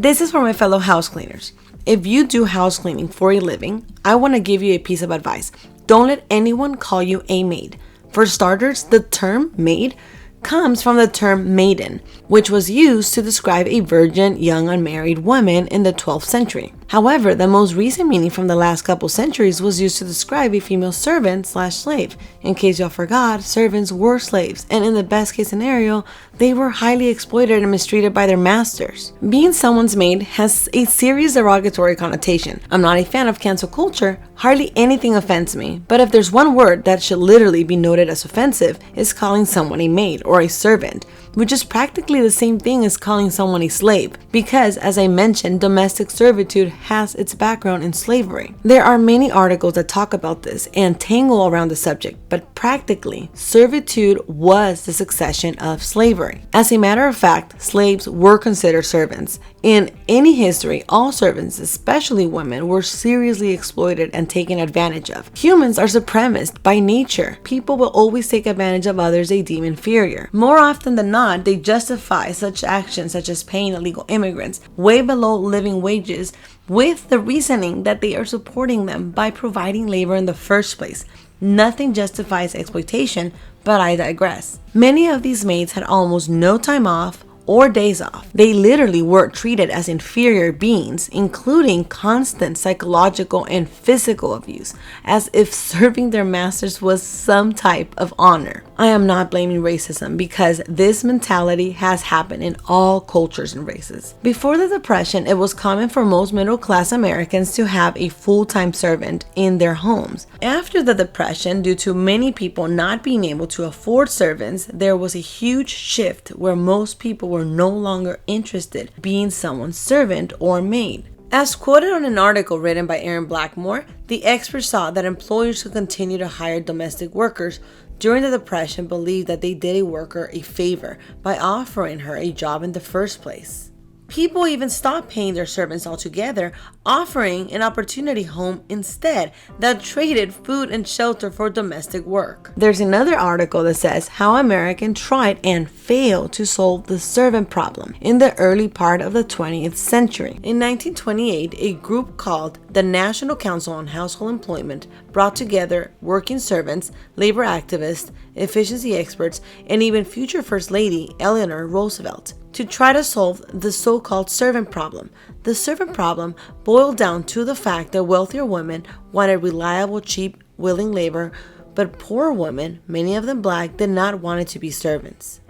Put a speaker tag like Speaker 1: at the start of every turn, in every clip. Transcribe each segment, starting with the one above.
Speaker 1: This is for my fellow house cleaners. If you do house cleaning for a living, I want to give you a piece of advice. Don't let anyone call you a maid. For starters, the term maid comes from the term maiden, which was used to describe a virgin, young, unmarried woman in the 12th century. However, the most recent meaning from the last couple centuries was used to describe a female servant/slave. In case y'all forgot, servants were slaves, and in the best case scenario, they were highly exploited and mistreated by their masters. Being someone's maid has a serious derogatory connotation. I'm not a fan of cancel culture. Hardly anything offends me, but if there's one word that should literally be noted as offensive, it's calling someone a maid or a servant, which is practically the same thing as calling someone a slave, because as I mentioned, domestic servitude has its background in slavery. There are many articles that talk about this and tangle around the subject, but practically, servitude was the succession of slavery. As a matter of fact, slaves were considered servants. In any history, all servants, especially women, were seriously exploited and taken advantage of. Humans are supremacist by nature. People will always take advantage of others they deem inferior. More often than not, they justify such actions such as paying illegal immigrants way below living wages with the reasoning that they are supporting them by providing labor in the first place. Nothing justifies exploitation, but I digress. Many of these maids had almost no time off or days off. They literally were treated as inferior beings, including constant psychological and physical abuse, as if serving their masters was some type of honor. I am not blaming racism because this mentality has happened in all cultures and races. Before the Depression, it was common for most middle-class Americans to have a full-time servant in their homes. After the Depression, due to many people not being able to afford servants, there was a huge shift where most people were no longer interested in being someone's servant or maid. As quoted on an article written by Aaron Blackmore, the experts saw that employers who continue to hire domestic workers during the Depression believed that they did a worker a favor by offering her a job in the first place. People even stopped paying their servants altogether, offering an opportunity home instead that traded food and shelter for domestic work. There's another article that says how Americans tried and failed to solve the servant problem in the early part of the 20th century. In 1928, a group called the National Council on Household Employment brought together working servants, labor activists, efficiency experts, and even future First Lady Eleanor Roosevelt to try to solve the so-called servant problem. The servant problem boiled down to the fact that wealthier women wanted reliable, cheap, willing labor, but poor women, many of them black, did not want it to be servants.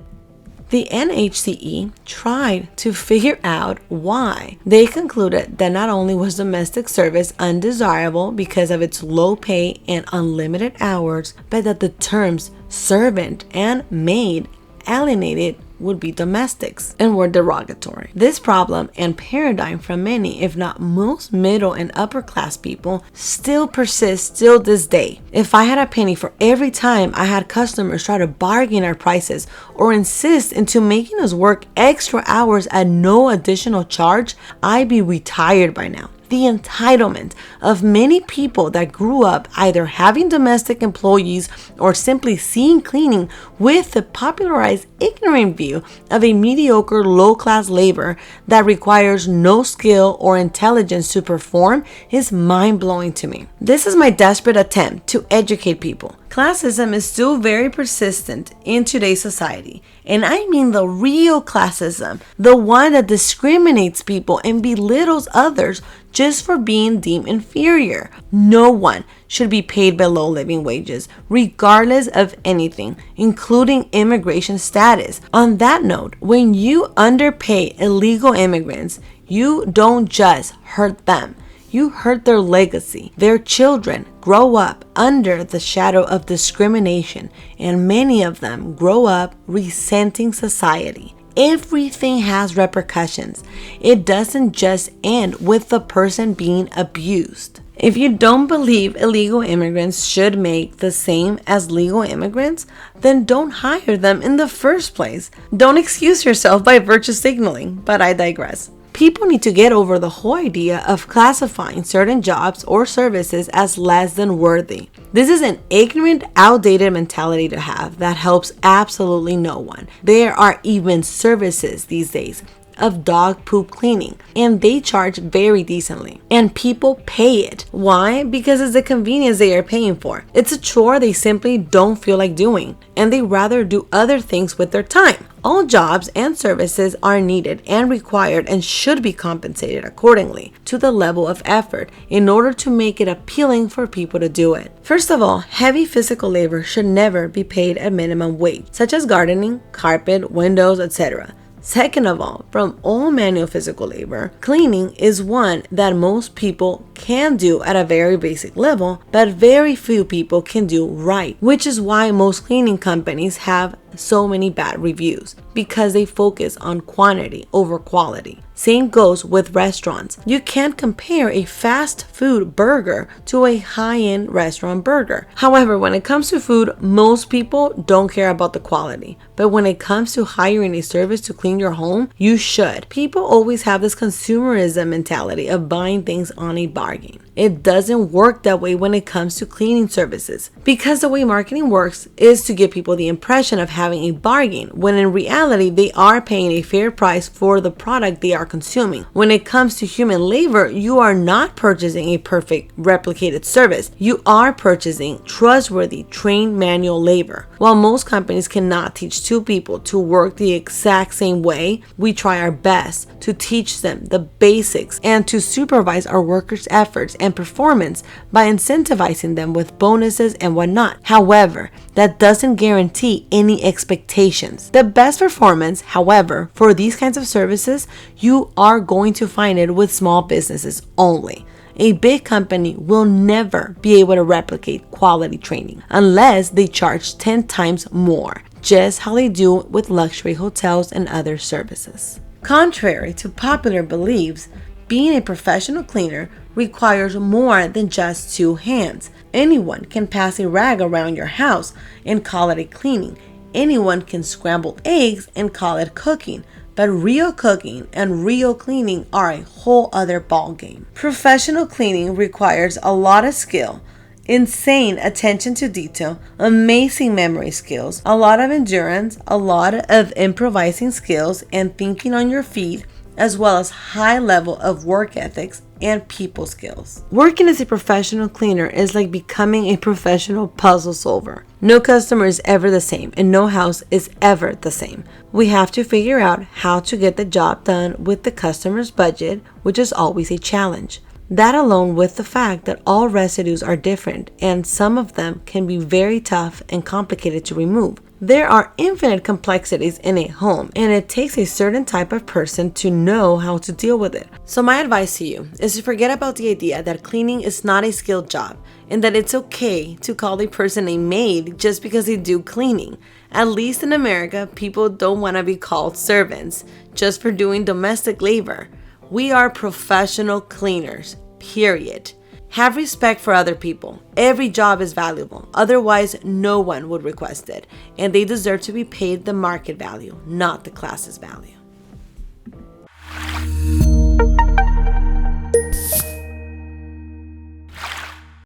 Speaker 1: The NHCE tried to figure out why. They concluded that not only was domestic service undesirable because of its low pay and unlimited hours, but that the terms servant and maid alienated would-be domestics and were derogatory. This problem and paradigm from many, if not most, middle and upper class people still persists till this day. If I had a penny for every time I had customers try to bargain our prices or insist into making us work extra hours at no additional charge, I'd be retired by now. The entitlement of many people that grew up either having domestic employees or simply seeing cleaning with the popularized ignorant view of a mediocre low-class labor that requires no skill or intelligence to perform is mind-blowing to me. This is my desperate attempt to educate people. Classism is still very persistent in today's society, and I mean the real classism, the one that discriminates people and belittles others just for being deemed inferior. No one should be paid below living wages, regardless of anything, including immigration status. On that note, when you underpay illegal immigrants, you don't just hurt them. You hurt their legacy. Their children grow up under the shadow of discrimination, and many of them grow up resenting society. Everything has repercussions. It doesn't just end with the person being abused. If you don't believe illegal immigrants should make the same as legal immigrants, then don't hire them in the first place. Don't excuse yourself by virtue signaling, but I digress. People need to get over the whole idea of classifying certain jobs or services as less than worthy. This is an ignorant, outdated mentality to have that helps absolutely no one. There are even services these days of dog poop cleaning, and they charge very decently. And people pay it. Why? Because it's the convenience they are paying for. It's a chore they simply don't feel like doing, and they rather do other things with their time. All jobs and services are needed and required and should be compensated accordingly to the level of effort in order to make it appealing for people to do it. First of all, heavy physical labor should never be paid at minimum wage, such as gardening, carpet, windows, etc. Second of all, from all manual physical labor, cleaning is one that most people can do at a very basic level, but very few people can do right, which is why most cleaning companies have so many bad reviews, because they focus on quantity over quality. Same goes with restaurants. You can't compare a fast food burger to a high-end restaurant burger. However, when it comes to food, most people don't care about the quality. But when it comes to hiring a service to clean your home, you should. People always have this consumerism mentality of buying things on a bargain. It doesn't work that way when it comes to cleaning services, because the way marketing works is to give people the impression of having a bargain, when in reality they are paying a fair price for the product they are consuming. When it comes to human labor, you are not purchasing a perfect replicated service. You are purchasing trustworthy, trained manual labor. While most companies cannot teach two people to work the exact same way, we try our best to teach them the basics and to supervise our workers' efforts and performance by incentivizing them with bonuses and whatnot. However, that doesn't guarantee any expectations. The best performance, however, for these kinds of services, you are going to find it with small businesses only. A big company will never be able to replicate quality training unless they charge 10 times more, just how they do with luxury hotels and other services. Contrary to popular beliefs, being a professional cleaner requires more than just two hands. Anyone can pass a rag around your house and call it a cleaning. Anyone can scramble eggs and call it cooking. But real cooking and real cleaning are a whole other ballgame. Professional cleaning requires a lot of skill, insane attention to detail, amazing memory skills, a lot of endurance, a lot of improvising skills, and thinking on your feet, as well as high level of work ethics and people skills. Working as a professional cleaner is like becoming a professional puzzle solver. No customer is ever the same, and no house is ever the same. We have to figure out how to get the job done with the customer's budget, which is always a challenge. That alone with the fact that all residues are different and some of them can be very tough and complicated to remove. There are infinite complexities in a home, and it takes a certain type of person to know how to deal with it. So my advice to you is to forget about the idea that cleaning is not a skilled job and that it's okay to call a person a maid just because they do cleaning. At least in America, people don't want to be called servants just for doing domestic labor. We are professional cleaners, period. Have respect for other people. Every job is valuable. Otherwise, no one would request it. And they deserve to be paid the market value, not the class's value.